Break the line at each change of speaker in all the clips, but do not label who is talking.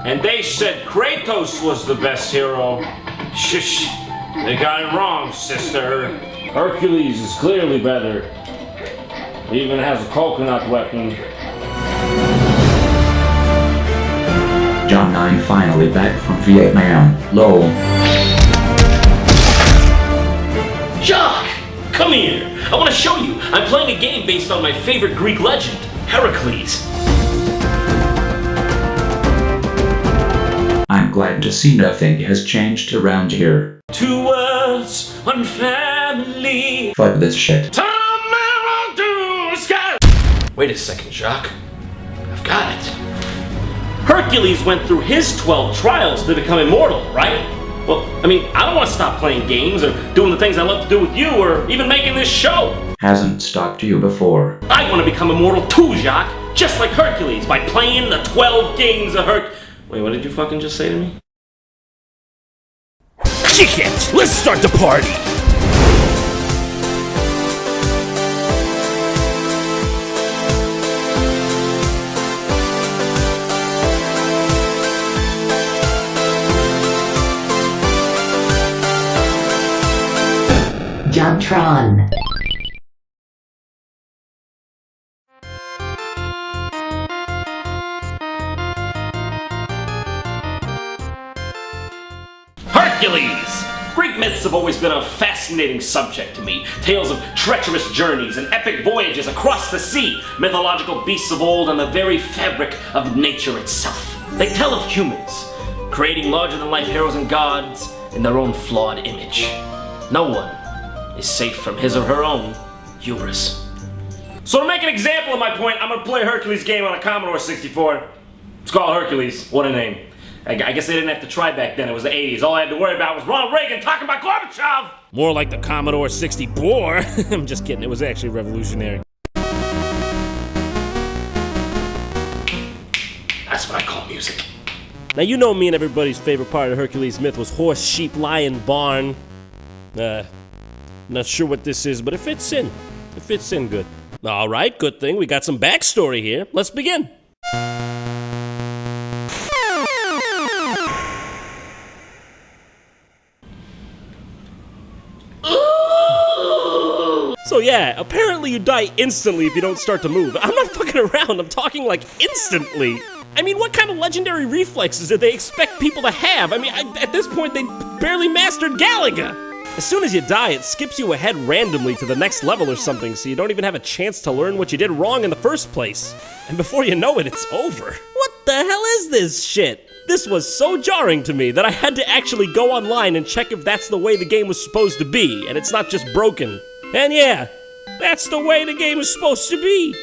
And they said Kratos was the best hero. Shush, they got it wrong, sister. Hercules is clearly better. He even has a coconut weapon.
John 9 finally back from Vietnam. Lol.
Jock! Come here! I want to show you. I'm playing a game based on my favorite Greek legend, Hercules.
I'm glad to see nothing has changed around here.
2 words, 1 family.
Fuck this shit.
Wait a second, Jacques. I've got it. Hercules went through his 12 trials to become immortal, right? Well, I mean, I don't want to stop playing games or doing the things I love to do with you or even making this show.
Hasn't stopped you before.
I want to become immortal too, Jacques. Just like Hercules, by playing the 12 games of Wait, what did you fucking just say to me?
Kick it! Let's start the party!
JonTron.
Hercules! Greek myths have always been a fascinating subject to me. Tales of treacherous journeys and epic voyages across the sea, mythological beasts of old, and the very fabric of nature itself. They tell of humans, creating larger-than-life heroes and gods in their own flawed image. No one is safe from his or her own hubris. So to make an example of my point, I'm gonna play a Hercules game on a Commodore 64. It's called Hercules. What a name. I guess they didn't have to try back then. It was the 80s. All I had to worry about was Ronald Reagan talking about Gorbachev!
More like the Commodore 64. I'm just kidding, it was actually revolutionary.
That's what I call music.
Now you know me and everybody's favorite part of Hercules myth was horse, sheep, lion, barn. Not sure what this is, but it fits in. It fits in good. Alright, good thing. We got some backstory here. Let's begin. So yeah, apparently you die instantly if you don't start to move. I'm not fucking around, I'm talking like instantly. I mean, what kind of legendary reflexes did they expect people to have? I mean, at this point, they barely mastered Galaga. As soon as you die, it skips you ahead randomly to the next level or something, so you don't even have a chance to learn what you did wrong in the first place. And before you know it, it's over. What the hell is this shit? This was so jarring to me that I had to actually go online and check if that's the way the game was supposed to be, and it's not just broken. And yeah, that's the way the game is supposed to be.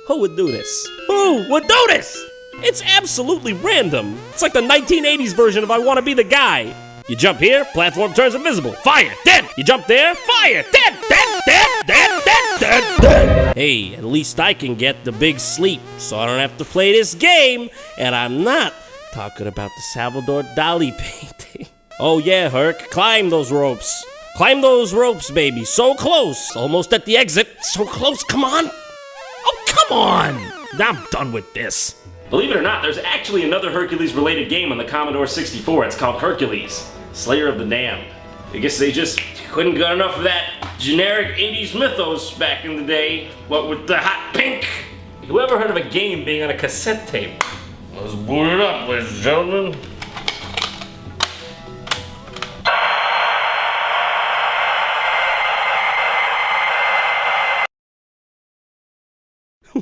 Who would do this? Who would do this? It's absolutely random. It's like the 1980s version of I Wanna Be the Guy. You jump here, platform turns invisible. Fire, dead. You jump there, fire, dead, dead, dead, dead, dead, dead, dead. Hey, at least I can get the big sleep, so I don't have to play this game. And I'm not talking about the Salvador Dali painting. Oh yeah, Herc, climb those ropes. Climb those ropes, baby. So close. Almost at the exit. So close, come on. Oh, come on. I'm done with this.
Believe it or not, there's actually another Hercules-related game on the Commodore 64. It's called Hercules, Slayer of the Damned. I guess they just couldn't get enough of that generic 80s mythos back in the day. What with the hot pink? Who ever heard of a game being on a cassette tape? Let's boot it up, ladies and gentlemen.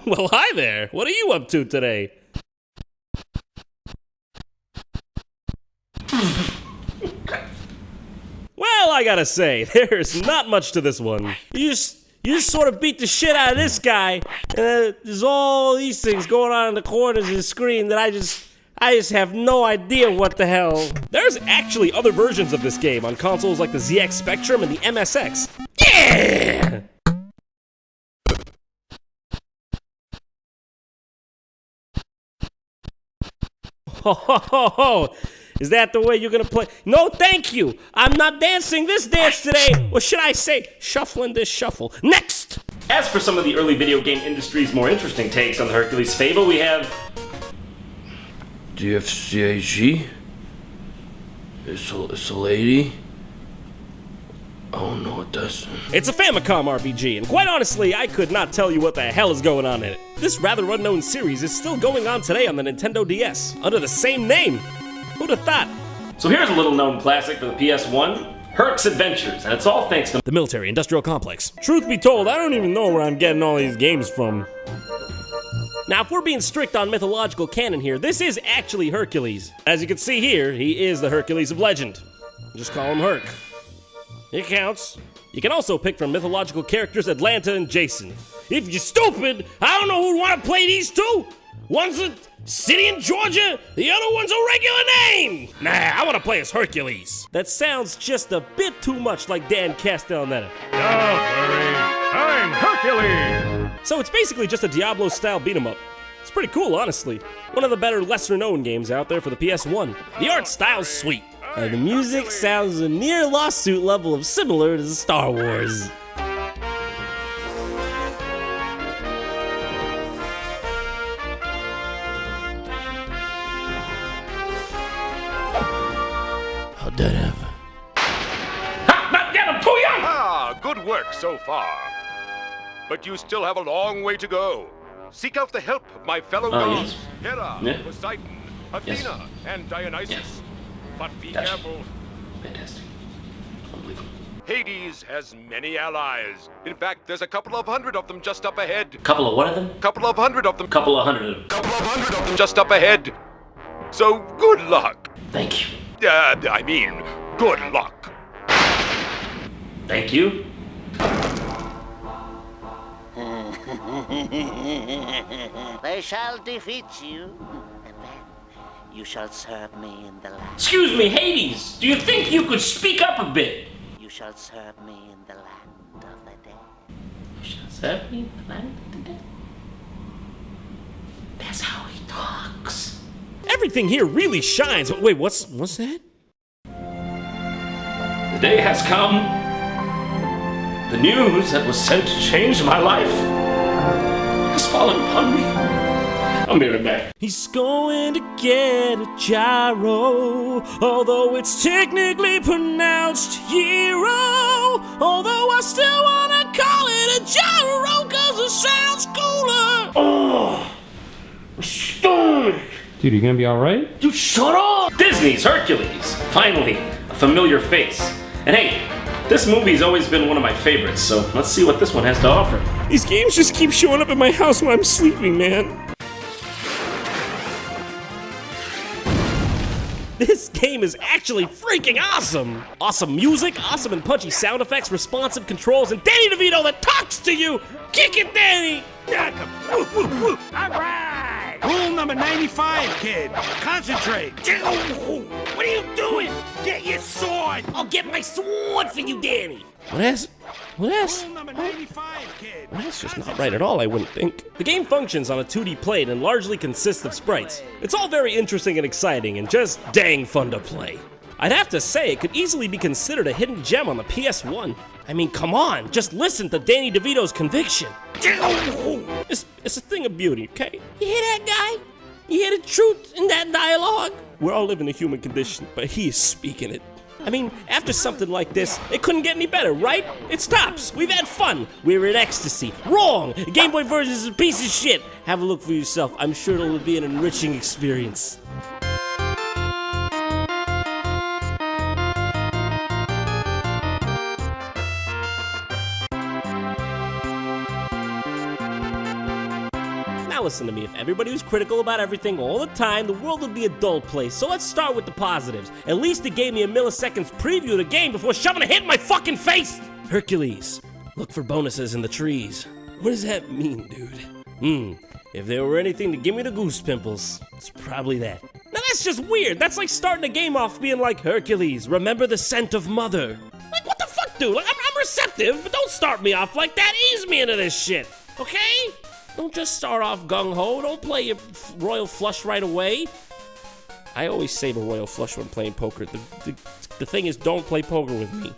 Well, hi there. What are you up to today? Well, I gotta say, there's not much to this one. You just sort of beat the shit out of this guy, and there's all these things going on in the corners of the screen that I just have no idea what the hell. There's actually other versions of this game on consoles like the ZX Spectrum and the MSX. Yeah! Ho ho ho ho! Is that the way you're gonna play? No, thank you! I'm not dancing this dance today! Or should I say, shuffling this shuffle. Next!
As for some of the early video game industry's more interesting takes on the Hercules fable, we have
DFCAG? It's a lady? Oh no, it doesn't.
It's a Famicom RPG, and quite honestly, I could not tell you what the hell is going on in it. This rather unknown series is still going on today on the Nintendo DS, under the same name. Who'd have thought?
So here's a little known classic for the PS1, Herc's Adventures, and it's all thanks to
The military industrial complex. Truth be told, I don't even know where I'm getting all these games from. Now, if we're being strict on mythological canon here, this is actually Hercules. As you can see here, he is the Hercules of legend. Just call him Herc. It counts. You can also pick from mythological characters Atlanta and Jason. If you're stupid, I don't know who'd want to play these two. One's a city in Georgia, the other one's a regular name. Nah, I want to play as Hercules. That sounds just a bit too much like Dan Castellaneta.
Don't worry, I'm Hercules!
So it's basically just a Diablo-style beat-em-up. It's pretty cool, honestly. One of the better, lesser-known games out there for the PS1. The art style's sweet, and the music sounds a near lawsuit level of similar to Star Wars.
How'd that happen?
Good work so far. But you still have a long way to go. Seek out the help of my fellow gods, Hera,
Yeah.
Poseidon, Athena, and Dionysus. But be
Gotcha.
careful.
Fantastic. Unbelievable.
Hades has many allies. In fact, there's a couple of hundred of them just up ahead.
Couple of what of them?
Couple of hundred of them.
Couple of hundred of them.
Couple of hundred of them just up ahead. So good luck.
Thank you.
I mean, good luck.
Thank you.
They shall defeat you, and then you shall serve me in the land.
Excuse me, Hades, do you think you could speak up a bit?
You shall serve me in the land of the dead.
You shall serve me in the land of the dead. That's how he talks.
Everything here really shines. Wait, what's that?
The day has come. The news that was sent to change my life has fallen upon me. I'll be right back.
He's going to get a gyro, although it's technically pronounced hero. Although I still wanna call it a gyro, cause it sounds cooler.
Oh, stomach.
Dude, you gonna be alright?
Dude, shut up! Disney's Hercules. Finally, a familiar face. And hey, this movie's always been one of my favorites, so let's see what this one has to offer.
These games just keep showing up at my house when I'm sleeping, man. This game is actually freaking awesome! Awesome music, awesome and punchy sound effects, responsive controls, and Danny DeVito that talks to you! Kick it, Danny!
Alright! Rule number 95, kid. Concentrate. What are you doing? Get your sword!
I'll get my sword for you, Danny! What else?
Rule number 95, kid.
Well, that's just not right at all, I wouldn't think. The game functions on a 2D plane and largely consists of sprites. It's all very interesting and exciting and just dang fun to play. I'd have to say it could easily be considered a hidden gem on the PS1. I mean, come on, just listen to Danny DeVito's conviction. It's a thing of beauty, okay? You hear that, guy? You hear the truth in that dialogue? We're all living the human condition, but he is speaking it. I mean, after something like this, it couldn't get any better, right? It stops. We've had fun. We're in ecstasy. Wrong! The Game Boy version is a piece of shit. Have a look for yourself. I'm sure it'll be an enriching experience. Now listen to me, if everybody was critical about everything all the time, the world would be a dull place. So let's start with the positives. At least it gave me a milliseconds preview of the game before shoving a hit in my fucking face! Hercules, look for bonuses in the trees. What does that mean, dude? If there were anything to give me the goose pimples, it's probably that. Now that's just weird. That's like starting a game off being like, Hercules, remember the scent of mother. Like, what the fuck, dude? Like, I'm receptive, but don't start me off like that. Ease me into this shit, okay? Don't just start off gung-ho. Don't play your royal flush right away. I always save a royal flush when playing poker. The thing is, don't play poker with me.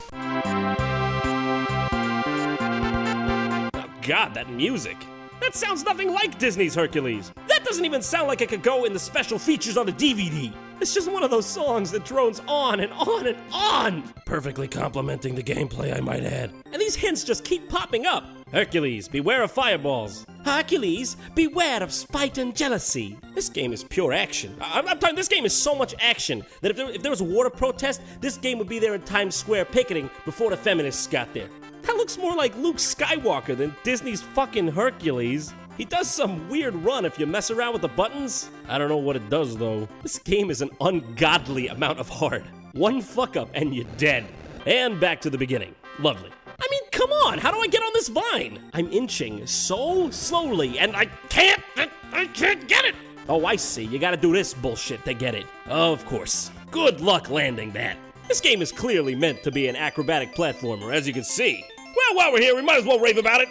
Oh, God, that music. That sounds nothing like Disney's Hercules. That doesn't even sound like it could go in the special features on the DVD. It's just one of those songs that drones on and on and on. Perfectly complementing the gameplay, I might add. And these hints just keep popping up. Hercules, beware of fireballs. Hercules, beware of spite and jealousy. This game is pure action. I'm telling you, this game is so much action that if there was a water protest, this game would be there in Times Square picketing before the feminists got there. That looks more like Luke Skywalker than Disney's fucking Hercules. He does some weird run if you mess around with the buttons. I don't know what it does though. This game is an ungodly amount of hard. One fuck up and you're dead. And back to the beginning. Lovely. I mean, come on, how do I get on this vine? I'm inching so slowly and I can't get it. Oh, I see, you gotta do this bullshit to get it. Of course. Good luck landing that. This game is clearly meant to be an acrobatic platformer, as you can see. Well, while we're here, we might as well rave about it.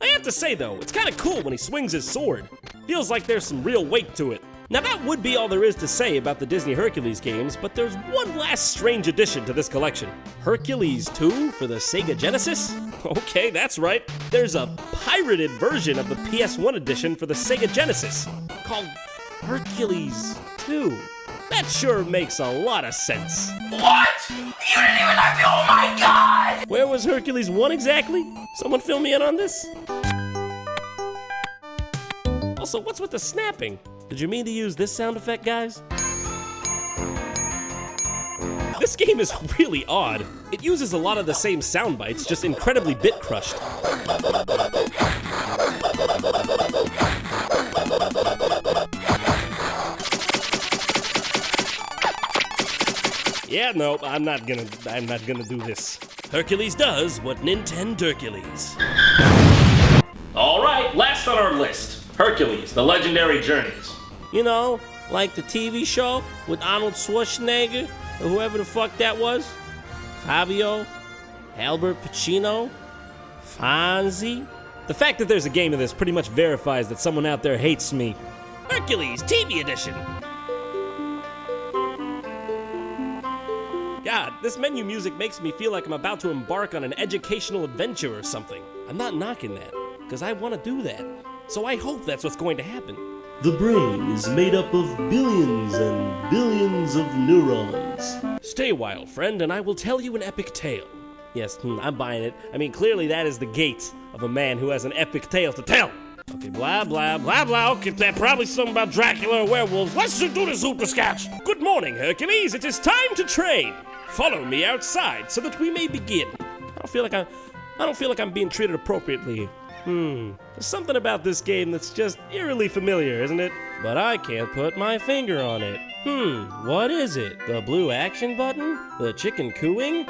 I have to say though, it's kinda cool when he swings his sword. Feels like there's some real weight to it. Now that would be all there is to say about the Disney Hercules games, but there's one last strange addition to this collection. Hercules 2 for the Sega Genesis? Okay, that's right. There's a pirated version of the PS1 edition for the Sega Genesis, called Hercules 2. That sure makes a lot of sense.
What? You didn't even have to, oh my god!
Where was Hercules 1 exactly? Someone fill me in on this? Also, what's with the snapping? Did you mean to use this sound effect, guys? This game is really odd. It uses a lot of the same sound bites, just incredibly bit crushed. Yeah, no, I'm not gonna do this. Hercules does what Nintendo Hercules.
All right, last on our list, Hercules, The Legendary Journeys.
You know, like the TV show with Arnold Schwarzenegger, or whoever the fuck that was. Fabio, Albert Pacino, Fonzie. The fact that there's a game of this pretty much verifies that someone out there hates me. Hercules TV edition. God, this menu music makes me feel like I'm about to embark on an educational adventure or something. I'm not knocking that, because I want to do that. So I hope that's what's going to happen. The brain is made up of billions and billions of neurons. Stay a while, friend, and I will tell you an epic tale. Yes, I'm buying it. I mean, clearly that is the gait of a man who has an epic tale to tell. Okay, blah, blah, blah, blah. Okay, that's probably something about Dracula or werewolves. Let's just do this hooperskatch. Good morning, Hercules. It is time to train. Follow me outside so that we may begin. I don't feel like I'm being treated appropriately. There's something about this game that's just eerily familiar, isn't it? But I can't put my finger on it. What is it? The blue action button? The chicken cooing?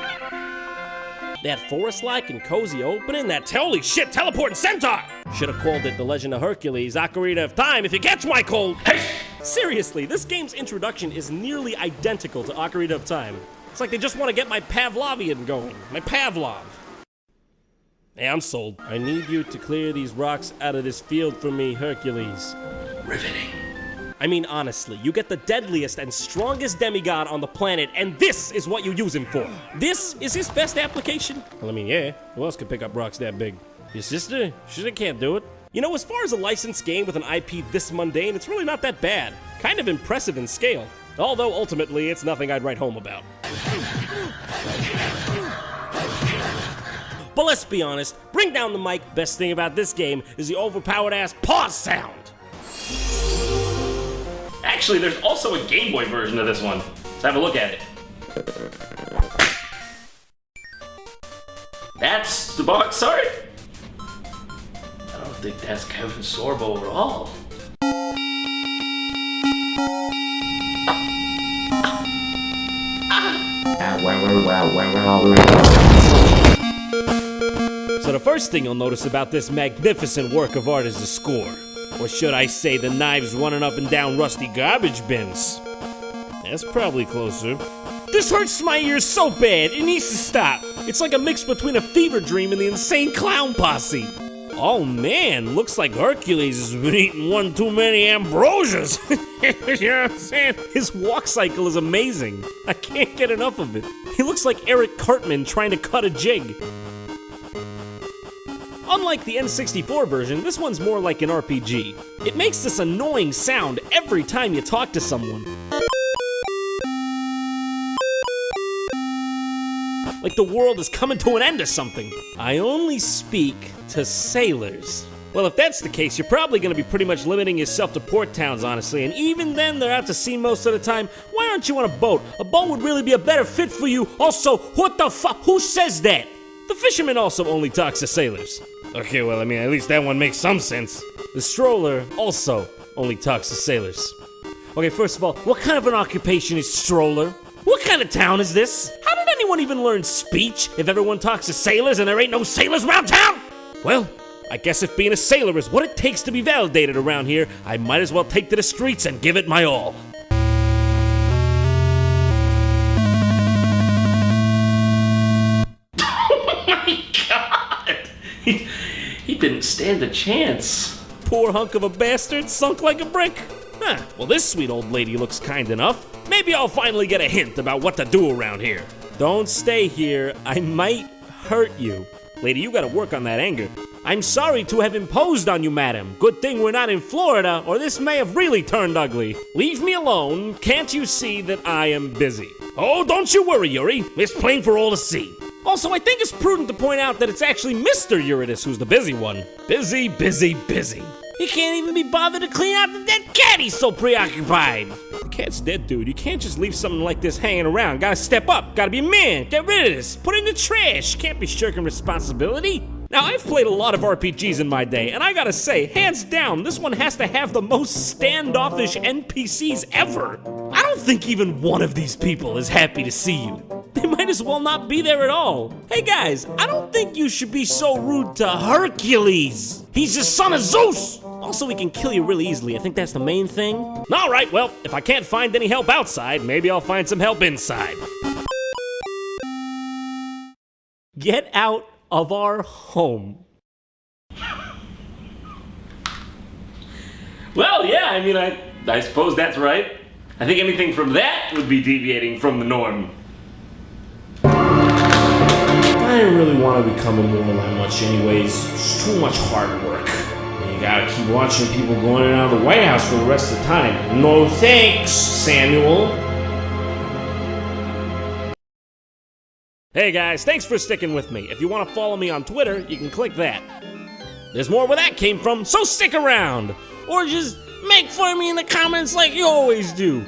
That forest-like and cozy opening? That holy shit, teleporting centaur! Should have called it The Legend of Hercules, Ocarina of Time, if you catch my cold. Hey! Seriously, this game's introduction is nearly identical to Ocarina of Time. It's like they just want to get my Pavlovian going. My Pavlov. Hey, I'm sold. I need you to clear these rocks out of this field for me, Hercules.
Riveting.
I mean, honestly, you get the deadliest and strongest demigod on the planet, and this is what you use him for. This is his best application? Well, I mean, yeah. Who else could pick up rocks that big? Your sister? She can't do it. You know, as far as a licensed game with an IP this mundane, it's really not that bad. Kind of impressive in scale. Although, ultimately, it's nothing I'd write home about. But let's be honest, bring down the mic. Best thing about this game is the overpowered ass pause sound.
Actually, there's also a Game Boy version of this one. Let's have a look at it. That's the box art? I don't think that's Kevin Sorbo at all.
So the first thing you'll notice about this magnificent work of art is the score. Or should I say the knives running up and down rusty garbage bins. That's probably closer. This hurts my ears so bad, it needs to stop. It's like a mix between a fever dream and the insane clown posse. Oh man, looks like Hercules has been eating one too many ambrosias. You know what I'm saying? His walk cycle is amazing. I can't get enough of it. He looks like Eric Cartman trying to cut a jig. Unlike the N64 version, this one's more like an RPG. It makes this annoying sound every time you talk to someone. Like the world is coming to an end or something. I only speak to sailors. Well, if that's the case, you're probably gonna be pretty much limiting yourself to port towns, honestly, and even then, they're out to sea most of the time. Why aren't you on a boat? A boat would really be a better fit for you. Also, what the fuck? Who says that? The fisherman also only talks to sailors. Okay, well, I mean, at least that one makes some sense. The stroller also only talks to sailors. Okay, first of all, what kind of an occupation is stroller? What kind of town is this? How did anyone even learn speech if everyone talks to sailors and there ain't no sailors around town? Well, I guess if being a sailor is what it takes to be validated around here, I might as well take to the streets and give it my all.
Oh my God! He didn't stand a chance.
Poor hunk of a bastard, sunk like a brick. Huh, well this sweet old lady looks kind enough. Maybe I'll finally get a hint about what to do around here. Don't stay here, I might hurt you. Lady, you gotta work on that anger. I'm sorry to have imposed on you, madam. Good thing we're not in Florida, or this may have really turned ugly. Leave me alone. Can't you see that I am busy? Oh, don't you worry, Yuri. It's plain for all to see. Also, I think it's prudent to point out that it's actually Mr. Eurydice who's the busy one. Busy, busy, busy. He can't even be bothered to clean out the dead cat, he's so preoccupied. The cat's dead, dude. You can't just leave something like this hanging around. Gotta step up, gotta be a man, get rid of this, put it in the trash. Can't be shirking responsibility. Now, I've played a lot of RPGs in my day, and I gotta say, hands down, this one has to have the most standoffish NPCs ever. I don't think even one of these people is happy to see you. They might as well not be there at all. Hey guys, I don't think you should be so rude to Hercules. He's the son of Zeus. Also, he can kill you really easily. I think that's the main thing. All right, well, if I can't find any help outside, maybe I'll find some help inside. Get out of our home.
Well, yeah, I mean, I suppose that's right. I think anything from that would be deviating from the norm.
I didn't really want to become immortal that much anyways. It's too much hard work. You gotta keep watching people going in and out of the White House for the rest of the time. No thanks, Samuel. Hey guys, thanks for sticking with me. If you want to follow me on Twitter, you can click that. There's more where that came from, so stick around. Or just make fun of me in the comments like you always do.